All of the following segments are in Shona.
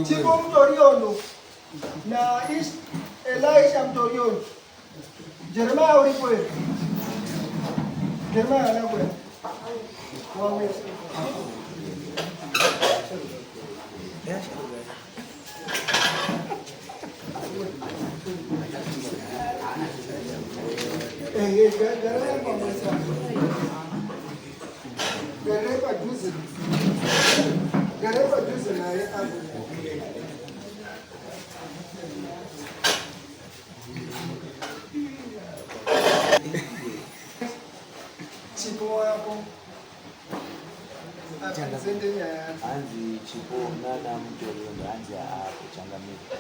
Chico Mtoriono na Elisha Mtoriono. Jeremiah ulipo. Jeremiah anapo. Wawe. Gareba juzi na ye abu. Chipo hapo. Anzi chipo nana mtu aliyeanza kuchangamka.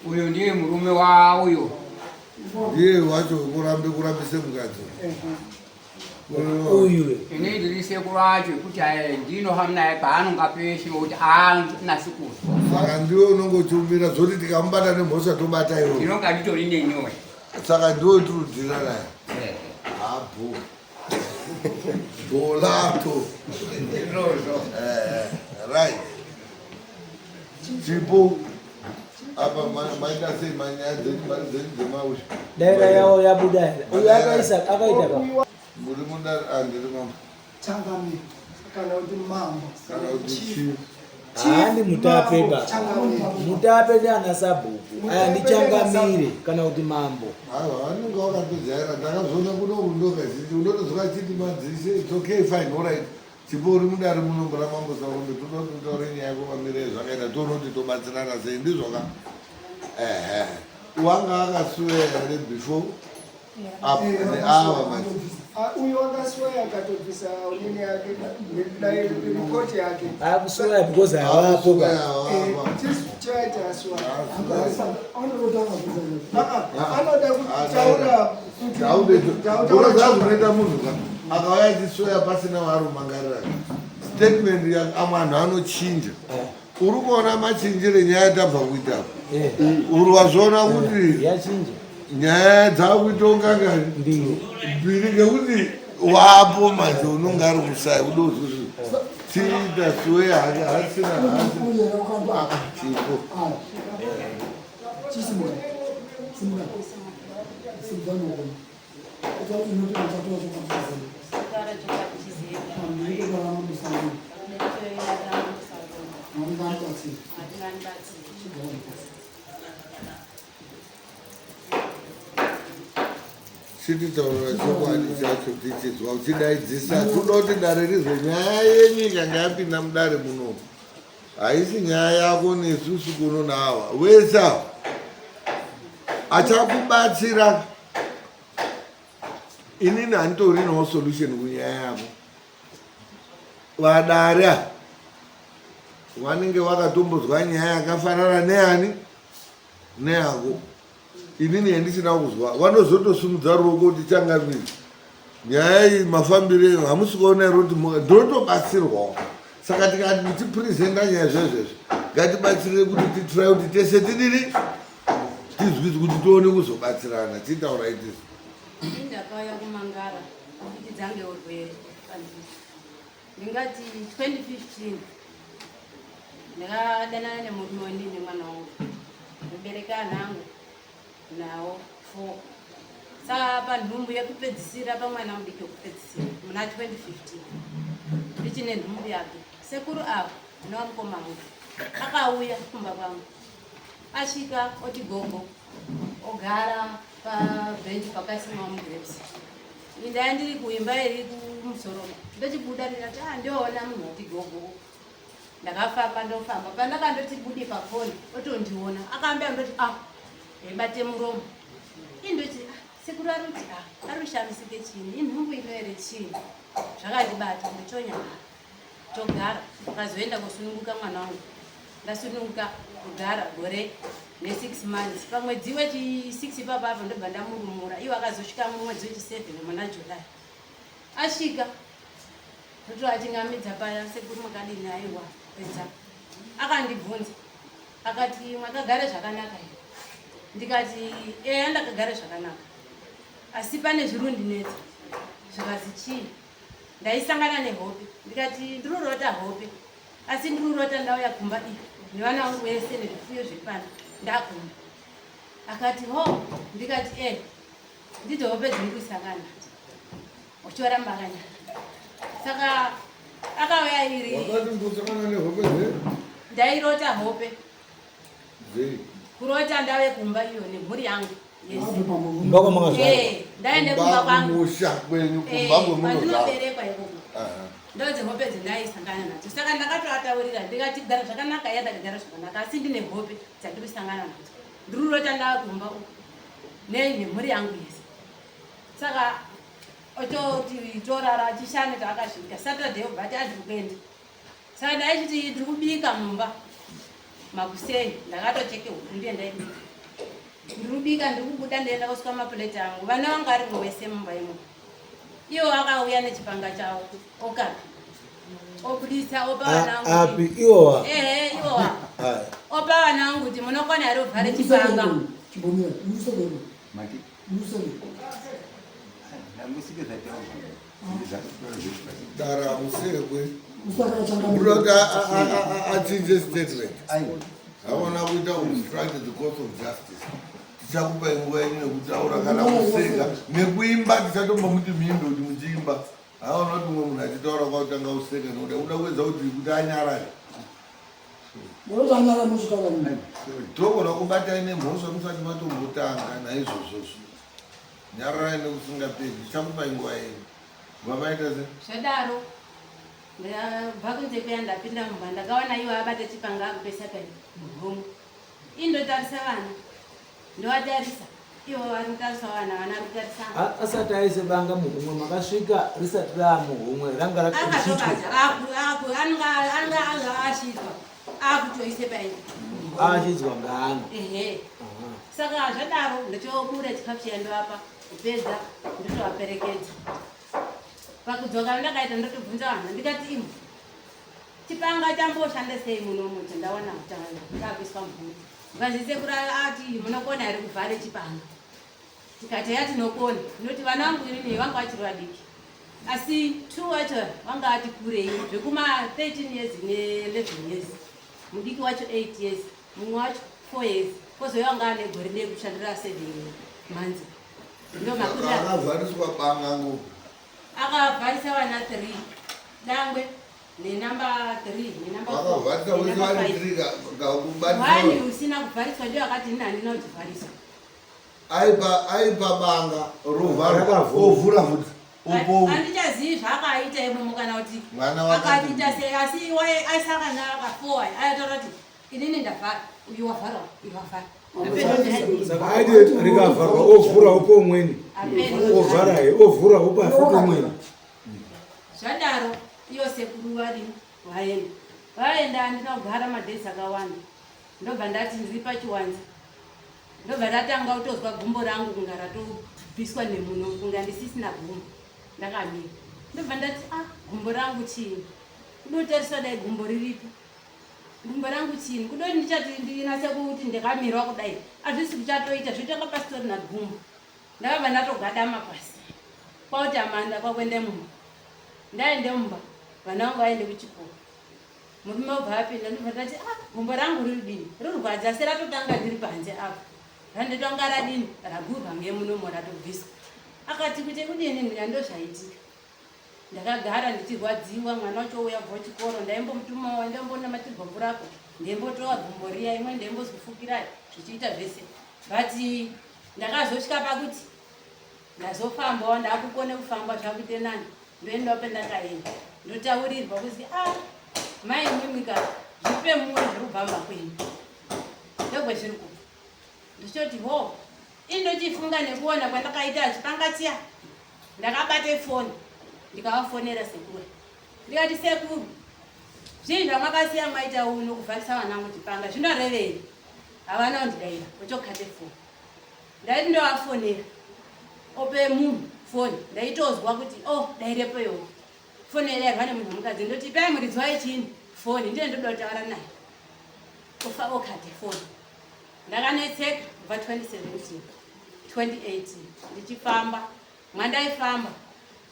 Uyo ndiye murume wa uyo. Ndiye wacho kurambise mukadzi. Uyu Ine ndirise kuracho kuti ndino hamna paanonga peshe kuti nasiku. Saka ndiwe unongotumira zoti tikambata nemhosa tobata iwo. Ndinonga nditori nenyoya. Saka ndiwe turudhira naye. Apo. Golato. Right. Chipo. Apa maita sei manyaya dzemaushi. daira yao ya budaya. Uyu akaita ka. Muri mundari andiri mama. Changami. Kana uti mambo. Kana uti chi. Andi mutape ba. Mutape ndi anasabuku. Aya ndi changamire kana uti mambo. Hawa anenge wakatojaira ndakazviona kuno kundoka ziti unotozwa chiti madzise it's okay fine all right. Chipo uri mudari munombora mambo saunde tototaure nyaya yako pamire zvakaita tonoti tobatsirana sei ndizvoka. Wanga akaswera here before up neawa manje. Uyo wakaswera akatobvisa unene yake ripoti yake. Akuswera because hawapo ba. Chaita aswera. Anoda kutaura Unoita munhu ka akauya achiswera pasina warumangarira. Statement yavanhu anochinja. Uri kuona machinjire nyaya tabva kuita. Uri wazviona kuti yachinja nyaya dzakuita ungangari mbiri ngekuti wapo manje unonga ari kusai udozvozvo tiita sweya hasina chipo chititaurira chokwadi chacho tichizwa uchidaidzisa kudoti dare rizwe nyaya yenyika ngayapinda mudare muno haisi nyaya yako nesusu kuno nawa wese achakubatsira inini handitorinawo solution kunyaya yako vadare vanenge vakatombozwa nyaya yakafanana neani neyako inini handisina kuzwa vanozotosumudza ruoko kuti changamiri nyaya iyi mafambire hamusi kuona kuti ndotobatsirwawo saka tikati tichipresenta nyaya zvezvezvo ngatibatsirire kuti titrai kuti tese tidini tizwidzi kuti tione kuzobatsirana titaura itisi ndakauya kumangara kuti dzange urwere ndingati 2015 ndakadanana nemurume wandine mwana wangu mubereka anhangu nawo 4 saka panhumbu yekupedzisira pamwana mudiki wekupedzisira muna 2015 ndichine nhumbu yake sekuru avo ndinova mukoma wangu akauya kumba kwangu asvika oti gogo ogara pabhenji pakasimwa mugrapes indaya ndiri kuimba iri kumusoro ndochibuda ndikati ndoona munhu oti gogo ndakafamba ndofamba pandakandoti budi pafoni otondiona akaambia ndoti ebate muromo indoti sekuru ari kuti ari kushamisike chini inhumbu ino here chini zvakandibata ndochonya togara akazoenda kusununguka mwana wangu ndasununguka kugara gore ne6 months pamwedzi wechi6 ipapapo ndobva ndamurumura iwo akazosvika mumwedzi wechi7 muna July asvika toto achingamidza paya sekuru makadini aiwa pedza akandibvunza akati mwakagara zvakanaka here ndikati eya ndakagara zvakanaka asi pane zvirundinetsa zvikazi chii ndaisangana nehope ndikati ndirurota hope asi ndirurota ndauya kumba iyi nevana vangu vese nezvifuyo zviri pano ndaguma akati ho ndikati ndidzo hope dziri kusangana uchoramba akanyara saka akauya iri wakati ndosangana nehope ze ndairota hope kurota ndave kumba iyo nemhuri yangu ndaende kumba kwangu pandinoberekwa ikoko ndozi hope dzendaisangana nadzo saka ndakatoataurira ndikati gara zvakanaka yadakagara zvakanaka asi ndine hope dzandiri kusangana nadzo ndirurota ndava kumba uku nemhuri yangu yese saka ototi torara chishane taakasvika Saturday obva tadiri kuenda saka ndaichiti ndiri kubika mumba makuseni ndakatocheke huku ndiye ndaibika ndirubika ndikubuda ndienda kusvika mapuleti angu vana vanga ari wese mumba imo iwo akauya nechipanga chavo okapi obudisa opa vana api iwowa iwowa opa vana vangu kuti munokwana here kuvhare chipanga dara musekwe urota achinje statement hawana kuita obstruct the course of justice tichakupa nguva yenyu nekutaura kana kuseka nekuimba tichatombomuti mhindo kuti muchiimba haona kuti umwe munhu achitaura kwautanga useka nokuda uda kuedza kuti anyarare togona kubatai nemhosva musati matombotanga naizvozvozvo nyararai nekusingapedzi tichakupa nguva yenyu vamaita se zvadaro ndabva kunze kuya ndapinda mumba ndakaona iwo abate chipanga akupesa pai murumu indotarisa vana ndovatarisa iwo vari kutarisa vana vana vari kutarisa asati aise banga muhumwe makasvika risati ramuhumwe ranga anga ashidzwa akutoise pai ashidzwa ngano saka zvadaro ndochobura chikafu chandovapa kupedza ndotovaperekedza pakudzoka ndakaita ndotobvunza vana ndikati imo chipanga chamboshanda sei munomu tindaona ndakuiswa mvuri ukazise kuri ati munokona here kuvhare chipanga tikati ya tinokona ndoti vana vangu inini vanga vachiri vadiki asi 2 wacho vanga ati kurei zvekuma 13 years ne11 years mudiki wacho 8 years mumwe wacho 4 years kozoyo vanga ane gore nekushandira 7 months ndo makuri akavhariswa banga ngo akavharisa vana 3 dangwe nenamba 3 nenamba 4 usina kuvhariswa ndio akati nini handina kuchivhariswa aipa banga rovharovhura futi handichazivi zvaakaita imomo kana kuti akatiita sei asi aisakana akafowa ayataura kuti inini ndavhara uyu wavhara uyu wavhara saka aiti rikavharwa ovhura upo umweni ovharahe ovhura upo afuti umweni zvadaro iyo sekuru vari vaenda handina kugara madhezi akawanda ndobva ndati ndiri pachiwanza ndobva ndatanga kutozwa gumbo rangu kunga ratobviswa nemuno kunga ndisisina gumbo ndakamira ndobva ndati gumbo rangu chiini kudotariswa dai gumbo riripo gumbo rangu chiini kudoti ndichati ndinase kuti ndikamirwa kudai hazvisi kuchatoita zvotanga pasitorina gumbo ndakabva ndatogadama pasi kwauti amanda kwakwende mumba ndaende mumba vana vangu vaende kuchikoro murume obva apinda ndobva ndati gumbo rangu riri dini rirwadzi asi ratotanga ndiri panze apo randotanga radini ragurwa ngemunomo ratobviswa akati kuti kudini ndikandozvaitika ndakagara ndichirwadziwa mwana wacho uya bva chikoro ndaimbomutumawo ndaimbonamatirwa mvurako ndaimbotova gumbo riya imwe ndaimbozvifukirai zvichiita zvese but ndakazosvika pakuti ndazofambawo ndaakukone kufamba zvakuite nani ndoendawo pendakaenda ndotaurirwa kuzi mai mwimwika zvipe mumwe zviri kubvamba kwenyu ndogwe zviri kubva ndichoti ho indochifunga nekuona kwandakaita chipanga chiya ndakabate foni ndikavafonera sekuru ndikati sekuru zvinhu zvamakasiya mwaita uno kuvharisa vana mutipanga zvinorevei havana kundidaira uchokate foni ndaiti ndovafonera ope munhu foni ndaitozwa kuti dairepo yoni foni yairwa nemunhu wemukadzi ndoti pai muridzi waichini foni ndiye ndoda kutaura naye okate foni ndakanetseka kubva 2017 2018 ndichifamba mwandaifamba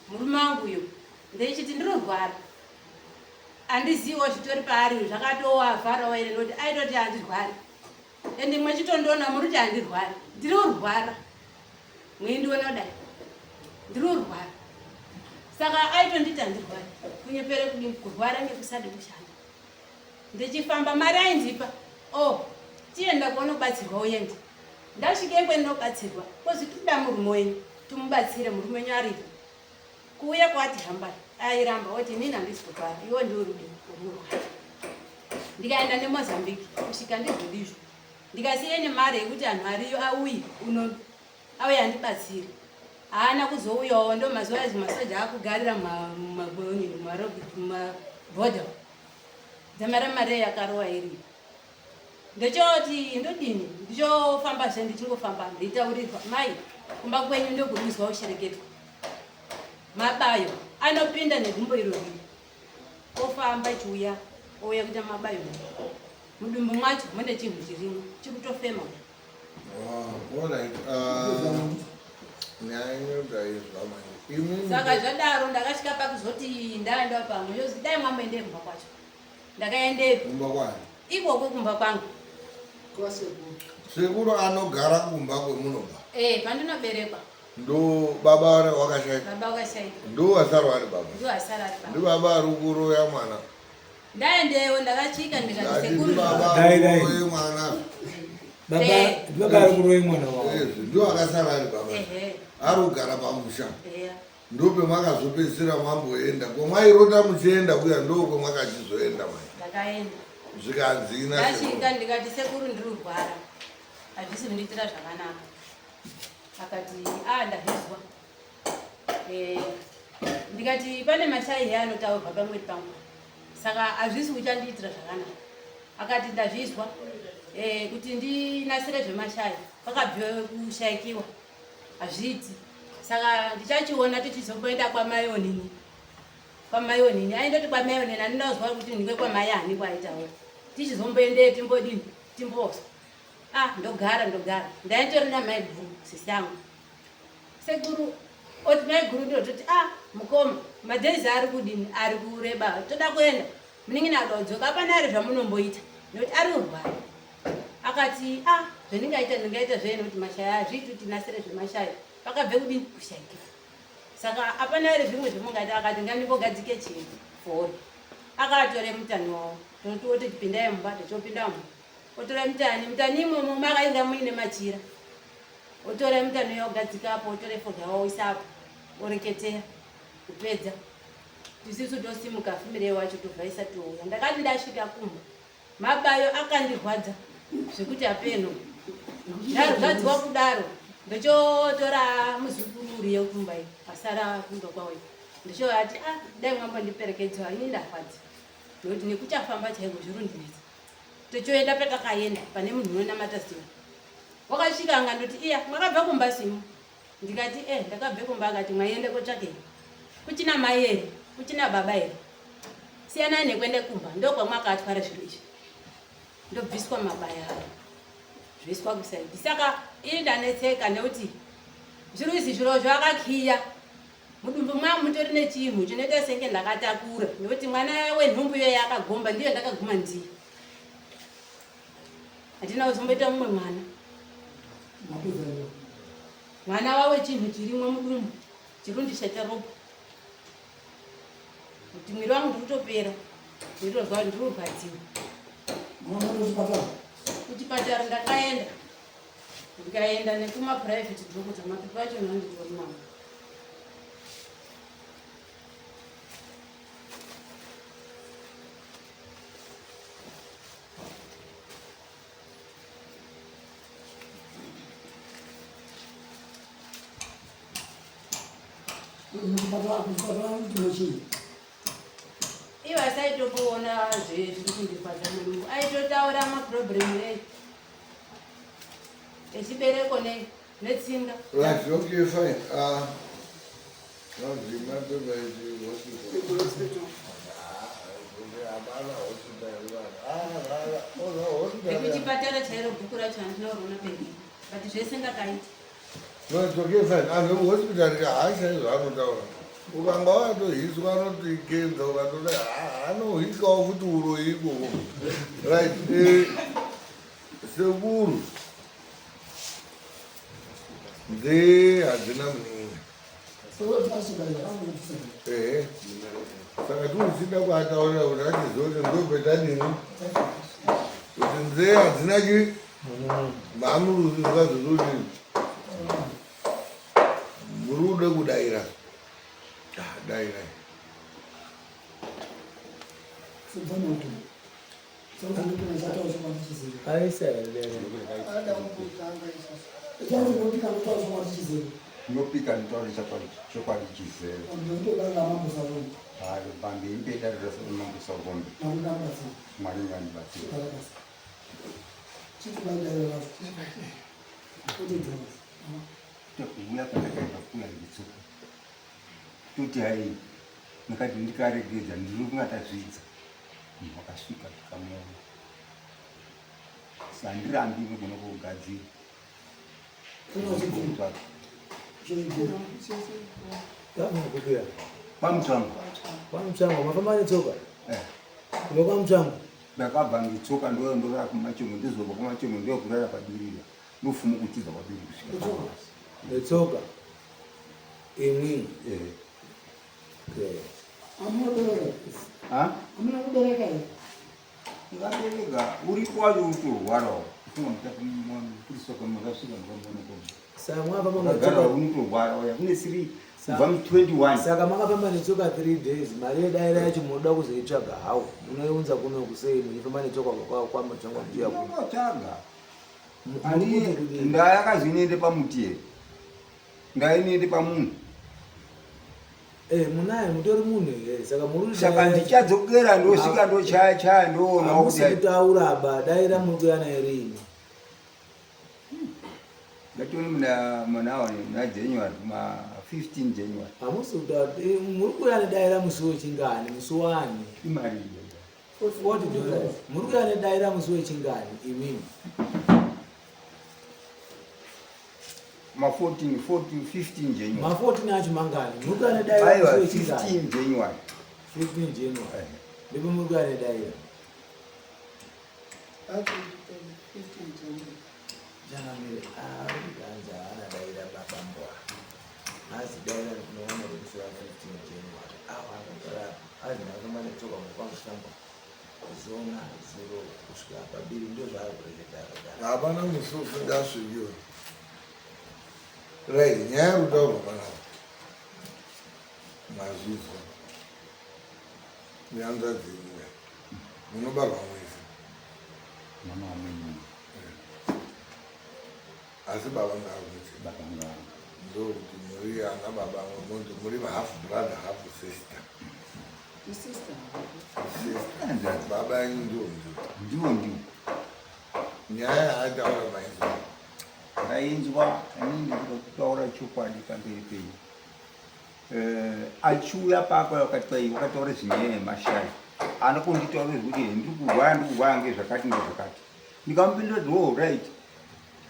murume wangu uyo ndeichiti ndinorwara handizivo zvitori paari zvakatoavharawo ere noti aitoti handirwari ende mwechitondiona muri kuti handirwari ndiri kurwara mweindiona kudai ndiri kurwara saka aitonditi handirwari kunyepere kudini kurwara ngekusade kushanda ndichifamba mari aindipa tienda kuonobatsirwa uende ndasvike kwendinobatsirwa kozi tida murume wenyu timubatsire murume wenyu aripo kuuya kwati hambari airamba oti inini handisi kurwara iwo ndiurudini ururwara ndikaenda nemozambique kusvika ndizvodizvo ndikasiye nemari yekuti anhu ariyo auye uno auye andibatsire haana kuzouyawo ndo mazuva azi masoja akugarira mumabhodha dzamara mari yakarowa iriyo ndechoti ndodini ndichofamba zve ndichingofamba ndeitaurirwa mai kumba kwenyu ndokurwizwa ushereketwa mabayo anopinda negumbo iro riri ofamba chiuya ouya kuita mabayo mudumbu mwacho mune chinhu chirimo chikutofema saka zvadaro ndakasvika pakuzoti ndaenda pamwe yozi dai mwamboende kumba kwacho ndakaendepo ikoko kumba kwangu sekuru anogara kumba kwemunobva pandinoberekwa ndo baba wakashaika baba wakashaika ndo wasara ari baba ndo asara ari baba ndi baba ari kuroya mwana ndaendeyo ndakachika ndikati sekuru dai mwana baba ari kuroya mwana wavo ndo akasara ari baba ari kugara pamusha ndo pemwakazopedzisira mwamboenda kwamwairota muchienda kuya ndo kwemwakachizoenda mai ndakaenda zvikanzina ndasvika ndikati sekuru ndiri kurwara hazvisi kundiitira zvakanaka akati ndazvizwa ndikati pane mashai anotaurwa pamweri pangu saka hazvisi kuchandiitira zvakanaka akati ndazvizwa kuti ndinasire zvemashai pakabve kushaikiwa hazviiti saka ndichachiona tichizomboenda kwamayonini aindoti kwamayonini andinazwa kuti ndinge kwamayani kwaitawo tichizomboendeyo timbodini timbozwa ndogara ndaintori namaiguru sisi yangu sekuru oti maiguru ndototi mukoma madhezi ari kudini ari kureba toda kuenda munenge nada kudzoka apana ari zvamunomboita nokuti ari kurwara akati zvendingaita zvene kuti mashaya hazviiti kuti nasire zvemashaya pakabve kudini kushaikira saka apana ari zvimwe zvemungaita akati ngandimbogadike chinhu fori akatore mutani wawo toti tipindai mumba tochopinda mumba otore mutani imomo makainga muine machira otore mutani uyo ogadzikapo otore foga wawo isapo oreketera kupedza tisisu tosimuka fumire wacho tobvaisa touya ndakati ndasvika kumba mabayo akandirwadza zvekuti apeno ndarwadziwa kudaro ndochotora muzukuru yekumba iyo asara kumba kwawo ndichoati dai mwambondiperekedza ini ndarwadza nokuti nekuchafamba chaiko zvirundinetsa tochoenda patakaenda pane munhu unonamata ziva wakasvika ngandoti mwakabva kumba simu ndikati ndakabve kumba akati mwaende kotsvakei kuchina mai ere kuchina baba ere siyanai nekuende kumba ndokwamwakatwara zviro izvi ndobviswa mabaya zvoiswa kusaidi saka ini ndanetseka nekuti zviro izvi zvirozvo akakiya mudumbu mwangu mutori nechinhu chinoita senge ndakatakura nekuti mwana wenhumbu iyoyo akagomba ndiyo ndakaguma ndiyo handina kuzomboita mumwe mwana wawe chinhu chirimwo mudumbu chirundishaita ropa kuti mwiri wangu ndikutopera ndirozwa ndiri kurwadziwa kuchipatara ndikaenda nekumapuraivheti dhokota mapepa acho nanditori nawo iwo asaitopoona zvezvirikundifadza mulungu aitotaura maprobhlemu echibereko netsinga. Right, okay, fine. Now the matter by the hospital. ekuchipatara chairo bhuku racho handinoona pegi but zvesingakaiti. No, it's okay, fine. I'm in hospital. I say, I'm not ukanga watohiswa anotikenza ukatoti anohika futi uroiko right sekuru nze hadzina muningi saka tiusida kuataurira kuti achizoti ndobetadini kuti nze hadzina chi mamuruzi zvakazozoti muri kude kudaira daira Nopika nitauri chokwadi chizero pamberi pedarira seunongosa ngombe mwari nganibatsira tekuuya pandakaita kuya nditsuka toti hai ndikati ndikaregedza ndiri kungatazvidza munhu akasvika tikamuona sandirambi nogona kugadzira pamutango mafamba netsoka kuno kwamutango ndakabva nditsoka ndorara kumachongo ndizobva kumachongo ndokurara padirira nofuma kutiza kwadiri kusvika netsoka imwi ngabereka uri kwacho utorwarawo kurisokamakasvika ndikamonagara unotorwara uya kune siri kubva mu21 saka makafamba netsoka 3 days mari yedaira yacho munoda kuzoitsvaga hawo munoiunza kuno kusei muchifamba netsoka kwamadzangwa ndiyakutsvaga ndayakazi inoende pamuti here ndainoende pamunhu munaye mutori munhu here saka muri saka ndichadzokera ndosvika ndochaya ndoona kuti kutaura ba daira muri kuya nayo rini ngatoni muna January ma 15 January hamusi kutaura muri kuya nedaira musi wechingani musi wani imari $40 muri kuya nedaira musi wechingani imini ma 14 15 January ma 14 acho mangani muri kuya nedaira aiwa musi wechingani 15 January 15 January ndipo muri kuya nedaira janamire ariganza ana daira babambwa asi daira kunoona kuti 15 January akagara azvinakamba netsoka mukwamusamba zona 0 kusvika pabiri ndio zvakureketa hapana musi usingasvikiwa right nyaya yekutaurwa panapa mazvizwa nyanza dzenyu munobarwa mwezi mama wamenyu asi baba ngakuti bakanga ndokuti muri ana baba munoti muri half brother half sister baba yenyu ndiwo nyaya yaataura maizwa ndainzwa inini kutaura chokwadi pamberi penyu achiuya pako akati wakataura zvinyaya yemashai anokunditaura kuti ndirikurwara ngezvakati ngezvakati ndikamupindura right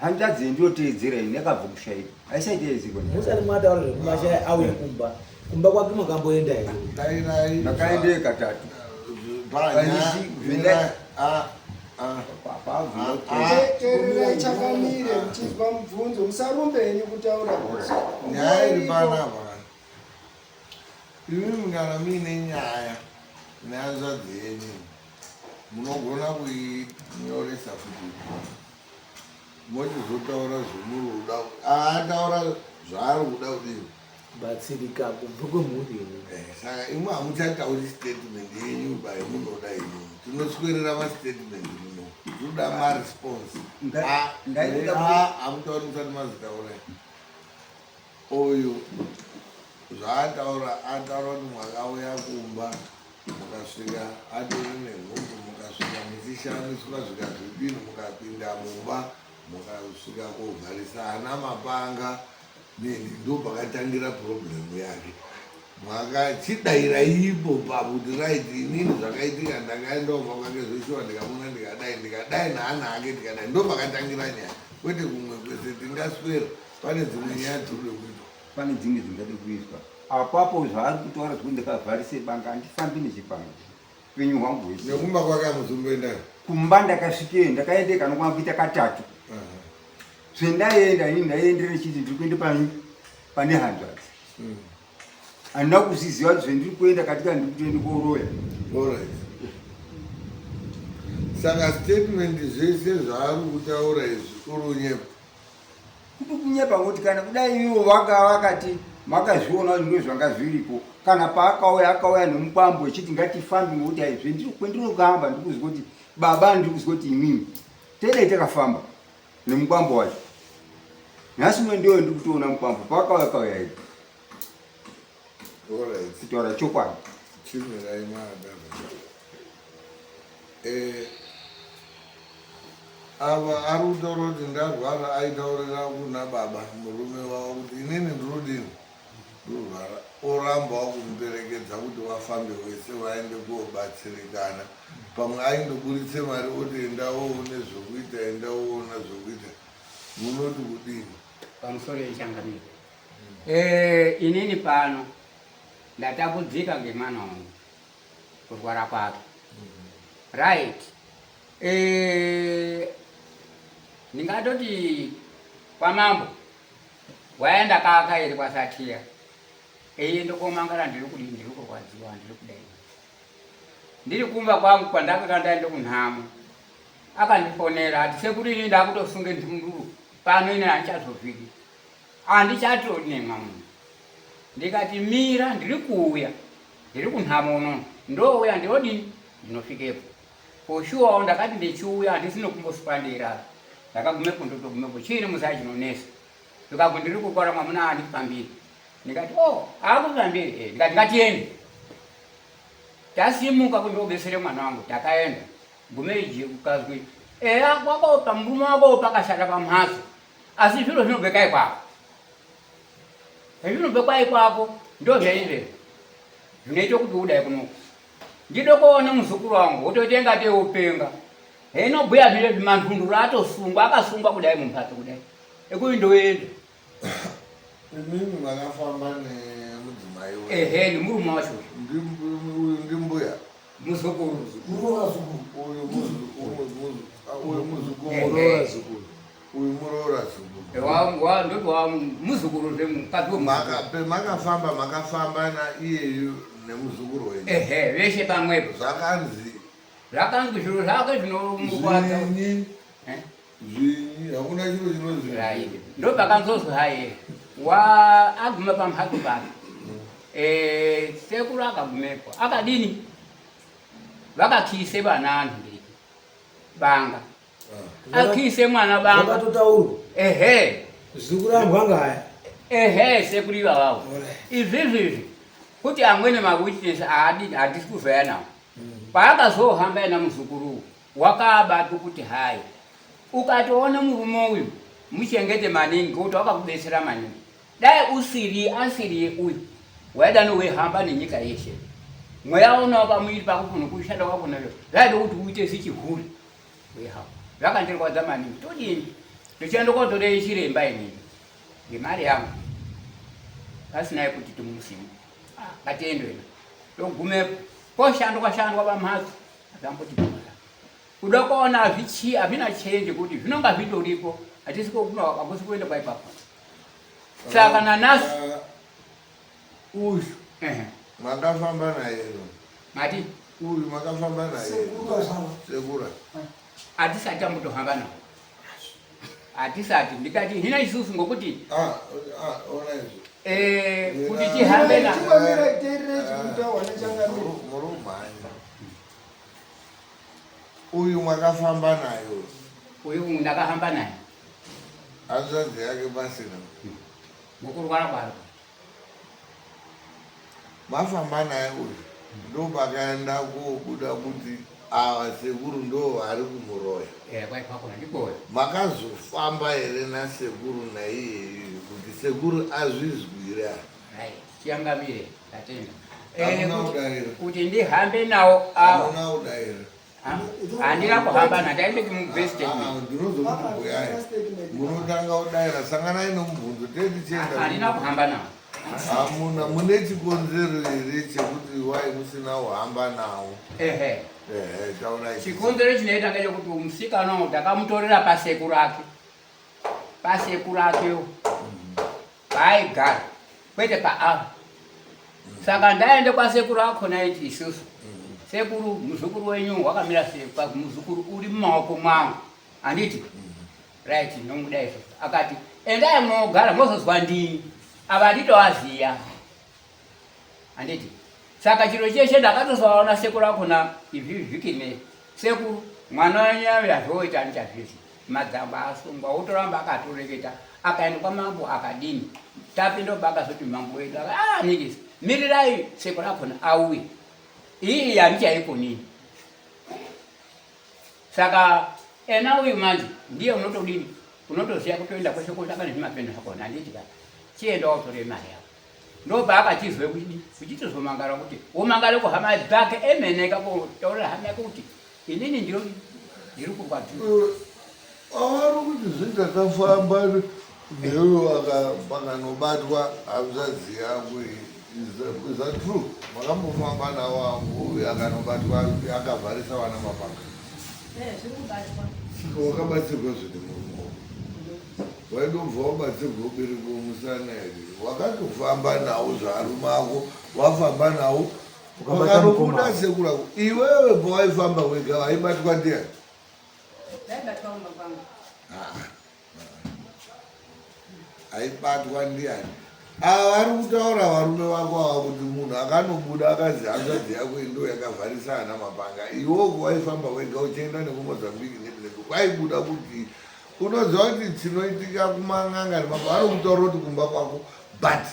hanzvadzi ndioteedzera ini yakabva kushaika aisaiteedzirwa musati mwataura zvekumashaya auye kumba kwake makamboenda here ndakaendeyo katatu teerera chakamire muchizwa mubvunzo musarumbe henyu kutaura nyaya iri panapa imi mungana muine nyaya nehanzvadzi yenyu munogona kuinyoresa kuti mochizotaura zvomuri kuda ataura zvaari kuda kudini batsirika kubva kwemhuri saka imwe hamuchatauri statement yenyu bayemunoda inu tinoswerera mastatement muno tinoda maresponse hamutauri musati mazitaura oyo zvaataura ataura kuti mwakauya kumba mukasvika atori nenhumbu, mukasvika muchishamiswa zvikazvidini, mukapinda mumba mukasvika kovharisa ana mapanga nini, ndo pakatangira purobhuremu yake. Mwakachidaira ipo pakuti raiti inini zvakaitika ndakaendawo makangezveshuwa ndikamuna ndikadai naana ake ndikadai, ndo pakatangira nyaya, kwete kumwe kwese tingaswera. Pane dzimwe nyaya dziri kuitwa, pane dzimwe dzingade kuitwa apapo. Zvaari kutaura zvokuti ndikavharise banga handifambi nechipanga upenyu hwangu hwese. nekumba kwake amuzomboenda kumba ndakasvikeyo ndakaende kanokwana kuita katatu. Zvendaenda ini ndaiendere chiti ndiri kuende pane handradzi. Handina kuziziva kuti zvendiri kuenda katika ndiri kutoende kooroya. Alright. Saka statement zvese zvaari kutaura izvi urunyepa. Kuti kunyepa ngoti kana kudai ivo vakati makazviona kuti ndo zvanga zviripo, kana paakauya nemukwambo echiti ngatifambi ngokuti hai kwendinokuhamba ndiri kuzwa kuti baba ndiri kuzwa kuti imimi tedai takafamba nemukwambo wacho. Nhasi mwendiyo ndiri kutoona mukwambo paakauya ivi. Alright. Kutaura chokwadi. Chimirai maadava. Ava ari kutaura kuti ndarwara, aitaurira kuna baba murume wavo kuti inini ndirodini ndirwara, orambawo kumuperekedza kuti wafambe wese waende kobatsirikana. Pamwe aindoburitse mari oti endawoone zvokuita, endawoona zvokuita. Munoti kudini pamusoro yechangamiro? Inini pano ndatambudzika ngemwana wangu kurwara kwake, right. Ndingatoti kwamambo waenda kaka iri kwasatiya ndokomangara ndiri kudini, ndiri kurwadziwa, ndiri kudai, ndiri kumba kwangu kwandakanga ndaende kunhamo, akandifonera ati sekuri ini ndakutosunge ndimunduru pano ine handichazovhiki, handichatori nemwamunhu. Ndikati mira, ndiri kuuya, ndiri kunhamo unono, ndouya ndinodini, ndinofikepo. Poshuwawo ndakati ndichiuya handisino kumboswandira, ndakagumepo ndotogumepo, chiini musai chinonesa. Ndikaku ndiri kukora mwamuna handifambiri. Ndikati haakufambiri, ndikati ngatiende. Tasimuka kundobesere mwana wangu, takaenda. Gumeiji ukazwi, kwakaupa murume wako pakashata pamhatso, asi zviro zvinobve ipapo. Zvinobve ipapo ndo zvaizve zvinoita kuti udai kunoku. Ndide kuona muzukuru wangu wototenga teupenga. Inobhuya zvile zvimandunduru atosungwa, akasungwa kudai mumhatso kudai. Ekuti ndoenda. imimi makafamba nemudzimai we? Nemurume wacho. Ndimbuya Muzukuru. Uyu muzukuru. Uyu muroora zukuru. Ndoti wa muzukuru zvemukadzi wemuzukuru. Makafamba naiyeyu nemuzukuru wenyu. Veshe pamwepo. Zvakanzi Zviro zvake zvinomukwadza. Zvinyi, hakuna chiro chinozvi. Ndo pakanzozwi hai aguma pamhatso pake. Sekuru akagumepo. Akadini? Vakakhise banani ndiki. Banga. Akhise mwana banga. Vakatotaurwa. Zukuru angu anga haya. Sekuru ivavo. Izvizvi kuti amweni mawitness hadisi kuzvaya nawo. Paakazohamba ena muzukuru wakabata kuti hai ukatoona murume uyu muchengete maningi ngekuti wakakubetsera maningi. Dai asiri uyu waida nowehamba nenyika yeshe. Mweyaonawo pamwiri pako kuno kushanda kwako nazvo zvaida kuti uite sichihuri wehamba. Zvakandirwadza maningi. Todini? Ndichaenda kotore chiremba inini ngemari yangu pasinaye kuti timusimu. Ngatiendwena togumepo poshandwa pamhatso atamboti basa. Kuda kuona havina change kuti zvinonga zvidoripo hatisi hakusi kuenda kwaipapo. Saka nanasi Uyu makafamba naye mati uyu makafamba naye Sekura hatisati tambotohamba nawo, hatisati. Ndikati hina isusu ngokuti ona izvo kuti tihambe na murumhanya uyu mwakafamba naye uyu ndakahamba naye hanzvadzi yake pasina mukurwara kwaro. mafamba naye uyu ndopakaenda kobuda kuti ava sekuru ndo vari kumuroya. Kwaikwakona ndikoyo. Makazofamba here nasekuru naiye kuti sekuru azvizwira? Chiyangamire tatenda. Hamuna kudaira? Kuti ndihambe nawo ava. Hamuna kudaira? Handina kuhamba na ndaende kumubvesi statement. Ndinozomubhuyayi munotanga kudaira sanganai nomubvunzo teti chienda. Handina kuhamba nawo. Hamuna, mune chikonzero here chekuti wai musina kuhamba nawo? Taurai. Chikonzero chinoita ngechekuti musikana uyu ndakamutorera pasekuru ake. Pasekuru akewo. Paaigara. Kwete paava. Saka ndaende kwasekuru akhona iti isusu. Sekuru muzukuru wenyu wakamira sekwa muzukuru uri mumaoko mwangu. Anditi? Right, nomuda isusu. Akati, endai munogara mozozwa ndini. Ava nditovaziya. Anditi? Saka chiro cheshe ndakatozoona sekuru akhona izvi zvikine. Sekuru mwana wenyu yazvoita ndichazvisi. Madzamba asungwa otoramba akatoreketa. Akaenda kwamambo akadini. Tapinda pakazoti mambo wedu nikisi. Mirirai sekuru akhona auye. Iyi handichaiko nini. Saka ena uyu manje ndiye unotodini. Unotoziya kutoenda kwese kotaka nezvimapendo zvakona handiti ka. Chienda wotore mari yako. Ndopa akachizwe kuti kuchitozomangara kuti womangara kuhama dzake emene kakotaurira hama yako kuti inini ndiri kurwadziwa. Avari kuti zvindakafamba newe pakanobatwa hamusaziya kuti is that true? Makambofamba nawo angu akanobatwa akavharisa vana mapanga. Wakabatsirwa zviri muruoko. Waidobva wabatsirwa ubereko musana here. Wakatofamba nawo zvarume ako, wafamba nawo wakanokuda sekuru ako. Iwewe pawaifamba wega waibatwa ndiani? Ndaibatwa mumba kwangu. Aibatwa ndiani? Ava vari kutaura varume vako ava kuti munhu akanobuda akazi hanzvadzi yako ndo yakavharisa ana mapanga. Iwoko waifamba wega uchienda nekumozambiki nebileko. Kwaibuda kuti unoziva kuti chinoitika kumang'anga vari kutaura kuti kumba kwako, but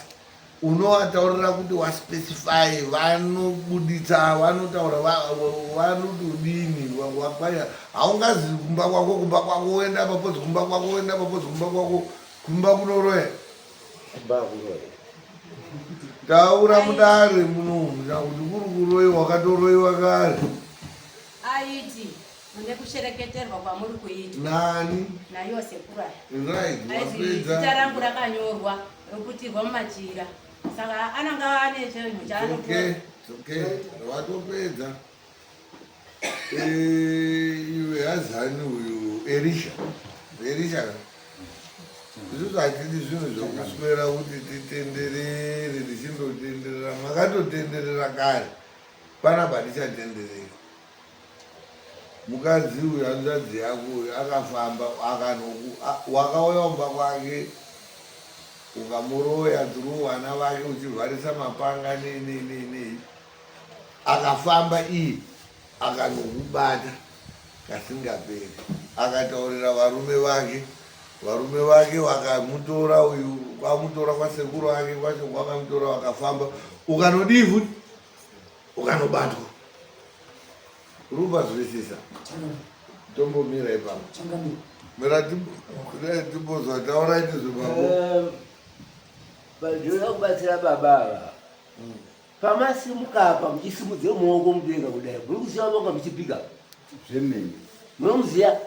unovataurira kuti waspecify vanobuditsa vanotaura vanotodini wakwaya. Haungazi kumba kwako woenda papodzi kumba kwako woenda papodzi kumba kwako kumba kunoroya. Taura mudare munomu kuti kuri kuroyiwa wakatoroyiwa kare. Aiti mune kushereketerwa kwamuri kuita. Nani? Naiwo sekuru aya. Right, Zita rangu rakanyorwa rokutirwa mumachira. Saka ananga ane chinhu chaanotora. Okay, watopedza. Iwe hazani uyu Elisha. Isusu hatidi zvinhu zvokuswera kuti titenderere tichindotenderera. Makatotenderera kare. Panapa tichatenderera. Mukadzi uyu hanzvadzi yako uyu akafamba wakauya kumba kwake ukamuroya through vana vake uchivharisa mapanga nei. Akafamba iye akanokubata kasingaperi. Akataurira varume vake vakamutora uyu kwamutora kwasekuru ake kwacho kwakamutora wakafamba ukanodii futi ukanobatwa. Rupa zvisisa tombomira ipapo mira timbozwa taura iti zvibabo ndinoda kubatsira babava pamasimuka apa muchisimudze muoko mudenga kudai muri kuziva vanga muchipika zvemene munomuziya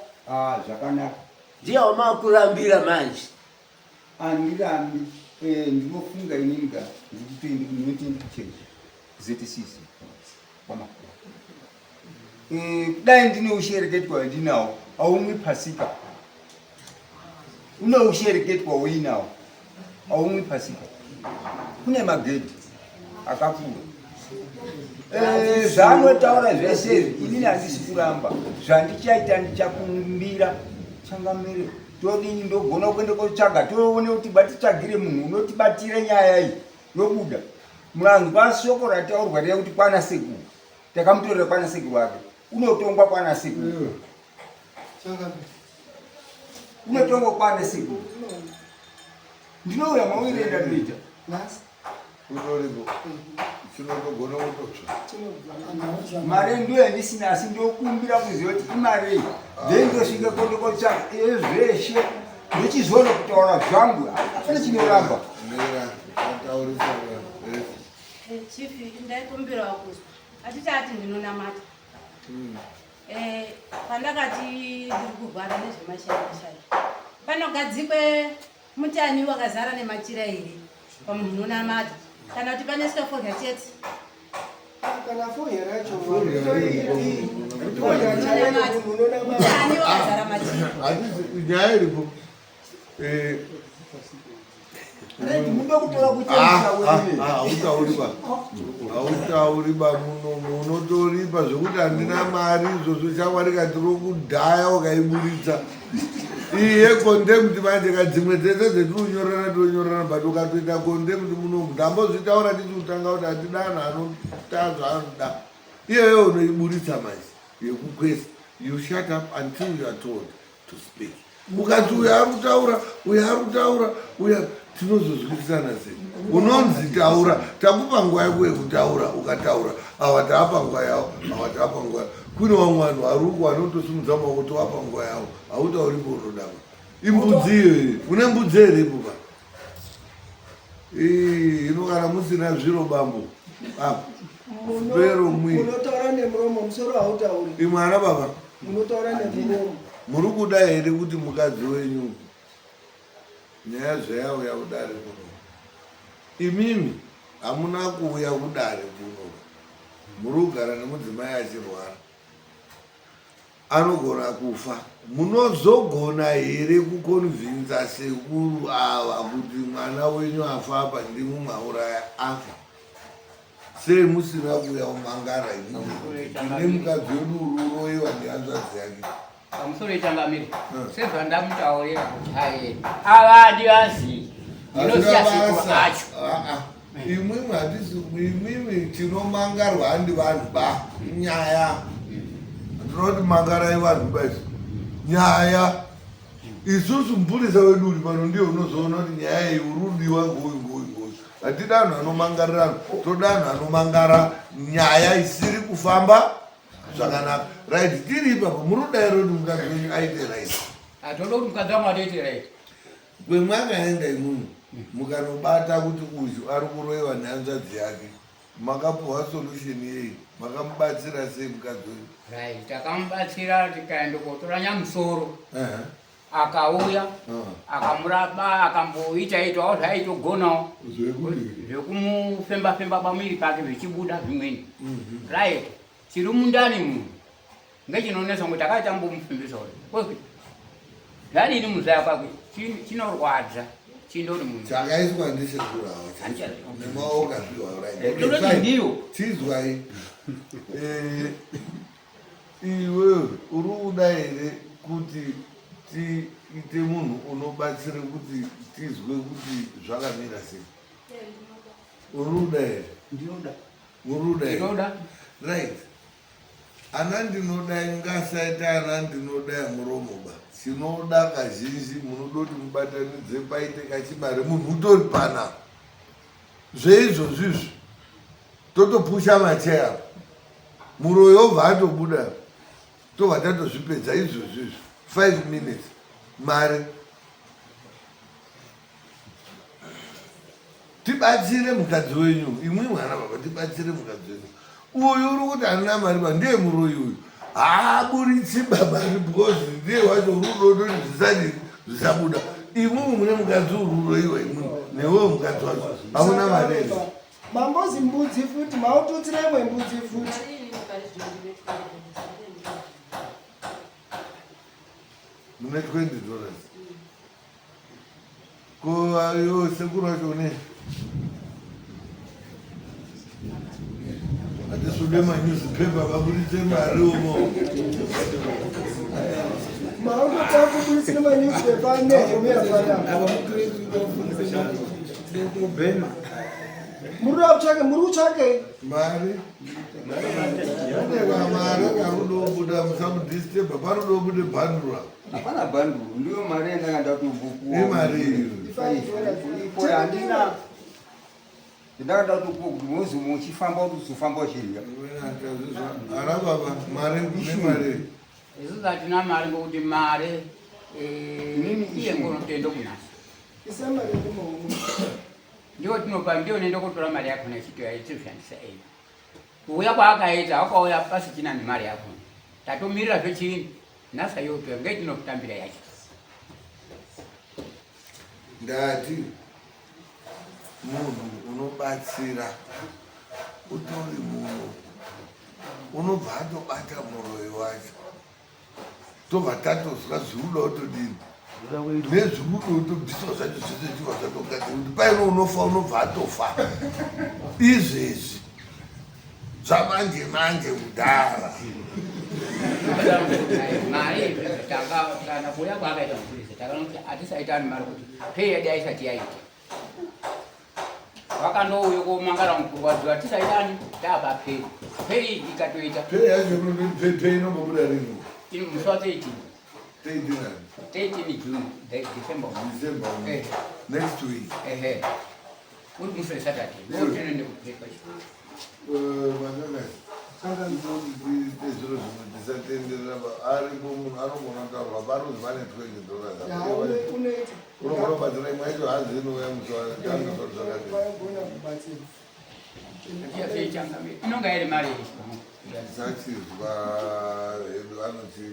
zvakanaka ndiye wamakurambira manje andirambi ndinofunga ininga ndinotendi kuchechi zetisisi kwamakuru kudai ndine ushereketwa ndinawo haumwi pasika une ushereketwa uinawo haumwi pasika kune magedhi akakura zvaanotaura zvese inini handisi kuramba zvandichaita ndichakumbira changamire todini ndogona kuenda kotsvaga toone kuti batitsvagire munhu unotibatire nyaya iyi yobuda mulanzwa shoko rataurwa reye kuti kwana sekuru takamutorera kwana sekuru wake unotongwa kwana sekuru unotongwa kwana sekuru ndinouya mawiri enda ndoita utoripo Chinotogona kutotsva. Mari ndiyo yandisina asi ndokumbira kuziva kuti imari then ndosvika kondokotsvaka iyo zveshe ndichizoona kutaura zvangu apana chinoramba. chifi ndaikumbirawo kuzwa atichati ndinonamata pandakati ndiri kurwara nezvemashayashaya panogadzikwe mutani wakazara nemachira ere pamunhu unonamata kana kuti paneswe forya chete kana forya racho mutani wakazara machira nyaya iripo muda kutora hautauriba muno unotoripa zvokuti handina mari izvozvo shamwari kati rokudhaya wakaiburitsa iye kondemti manje kadzimwe dzese dzetinonyorana but ukatoita kondemti muno ndambozvitaura tichiutanga kuti hatida anhu anoita zvaanoda iyeyo unoiburitsa manje yekukwesa. You shut up until you are told to speak. Ukati uya arikutaura uya tinozozwisisana sei? Unonzi taura, takupa nguva yako yekutaura, ukataura, awa taapa nguva yavo, awa taapa nguva yavo. Kune vamwe vanhu varuku vanotosimudza maoko tovapa nguva yavo, hautauripo unodama. Imbudzi iyoyo, une mbudzi here ipopa? Ino kana musina zviro bambo, apa. Munotaura nemuromo, musoro hautauri. Imwana baba? Munotaura nemuromo. Muri kuda here kuti mukadzi wenyu nyaya zvayauya kudare kuno? Imimi hamuna kuuya kudare kuno. Muri kugara nemudzimai achirwara, anogona kufa. Munozogona here kukonvhinza sekuru ava kuti mwana wenyu afa apa ndimwe mauraya afa? Sei musina kuuya umangara ine mukadzi wedu uroyiwa nehanzvadzi yake? pamusoro itangamiri sezvandamutaurira kuti haye avadi vazivi ndinosiya sekuru acho. Imwimwe hatisi imwimwe tinomangarwa handi vanhu ba nyaya ndinoti mangarai vanhu baisi nyaya isusu mupurisa wedu uri pano ndiyo unozoona kuti nyaya iyi urudiwa ngoi hatida anhu anomangarirana, toda anhu anomangara nyaya isiri kufamba zvakanaka. Right, tiri ipapo murudairo kuti mukadzi wenyu aite right. Hatoda kuti mukadzi wangu atoite right. Kwemwakaenda imwimwe mukanobata kuti uyu ari kuroyiwa nehanzvadzi yake, makapuwa solution yei? Makamubatsira sei mukadzi wenyu? Right, takamubatsira tikaenda kotora nyamusoro akauya akamuraba akamboitawo zvaitogonawo zvekumufemba pamwiri pake zvichibuda zvimweni. Right, chiri mundani munhu ngechinonesa kuti akachambomufembisa kuti zvadini muzaya kwake chinorwadza chindori munhu chakaiswa ndechekurawa nemaoko azviwa ndiyo chizwai. Iwe uri kuda here kuti tiite munhu unobatsire kuti tizwe kuti zvakamira sei? Uri kuda here? Uri kuda here? Right. Ana ndinoda ngasaita ana ndinoda muromo ba. Sinoda kazhinji munoda kuti mubatanidze paite kachimari munhu utori pana. Zveizvozvizvi totopusha macheya. Muroyo obva atobuda. Tobva tatozvipedza izvozvizvi. 5 minutes. Mari. Tibatsire mukadzi wenyu. Imwe mwana baba tibatsire mukadzi wenyu. Uyu uri kuti handina mari ba ndiye muroyi uyu. Haaburitsi babari because ndiye wacho rudo zvisati zvisabuda. Imwe mune mukadzi uroyiwa imwe. Newewo mukadzi wacho hamuna mari here. Mambozi mbudzi futi, maututsira imwe mbudzi futi. Mune $20. Ko ayo sekuru wacho ne? Atisude manyuzipepa vaburitse mari umo. Maunotaka kuburitsa manyuzipepa nehemera pana. Muri utsvake mari aneva mari karudobuda musamudisturba parodobude bhandura. Hapana bhanduru, ndiyo mari yandanga ndatobukuwa. Imari iyo Ipo handina. ndakada kuti muzi muchifamba kuti uzofamba uchirya Ara baba, mare mare. Isu zatina mari ngokuti mare iye ngonotendo kunasa. Isema ndimo umu. Ndiwo tinopa ndiwo nendo kutora mari yakona chito yaitoshandisa ena. Kuuya kwaakaita akauya pasi china nemari yakona. Tatomirira zvechini nasa yoto ngetinokutambira yacho. Ndati munhu unobatsira utori munhu unobva atobata muroyi wacho tobva tatozwa zviuda utodini nezviuda utobvisa zvacho zvese chiva zvatogadzira kuti paino unofa unobva atofa izvezvi zvamanje manje kudhara Mari kana kuuya kwaakaita mupurisa takanoti hatisaitani mari kuti pei yedu aisati yaita. Wakandouya komangara mukurwadziwa tisaitani tapa pei. Pei ikatoita. pei yacho pei inobobuda rini Musi wa 13. 13 June, December. December next week Uri musi weSaturday. Ndotinende kupeka chikuru. Vanaka saka ndinoti kuite zviro zvimwe tisatenderera aripo munhu anogona kutaurwa parozi vane $20 Ya unoita. unogona kubatsira imwe yacho hazi inouya musi watanga zvaro zvakati Vaigona kubatsira. Inonga iri mari tisachizwa hedu anoti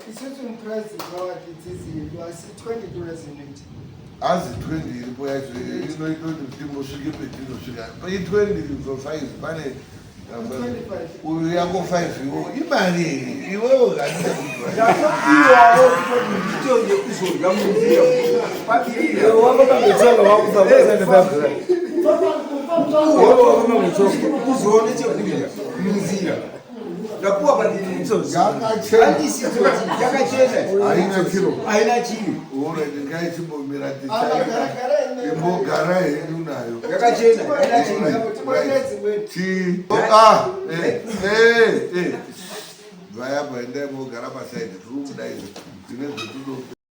Isusu mupurazi wawatidzizi yedu asi $20 inoita. hazi 20 iripo yacho inoita kuti timbosvike petinosvika pai20 for 5 pane uyu yako 5 iwo imari iwewo kanisa nditonye kuzorya munzira kwabirira kuzoone chekudya munzira ndapuwa pandiri mutsotsi yakachena haina chiro ngaitimbomira timbogara hedu nayo yakachena haina chiro vayabva endai mogara pasaidi tiri kudai zvine zvetudo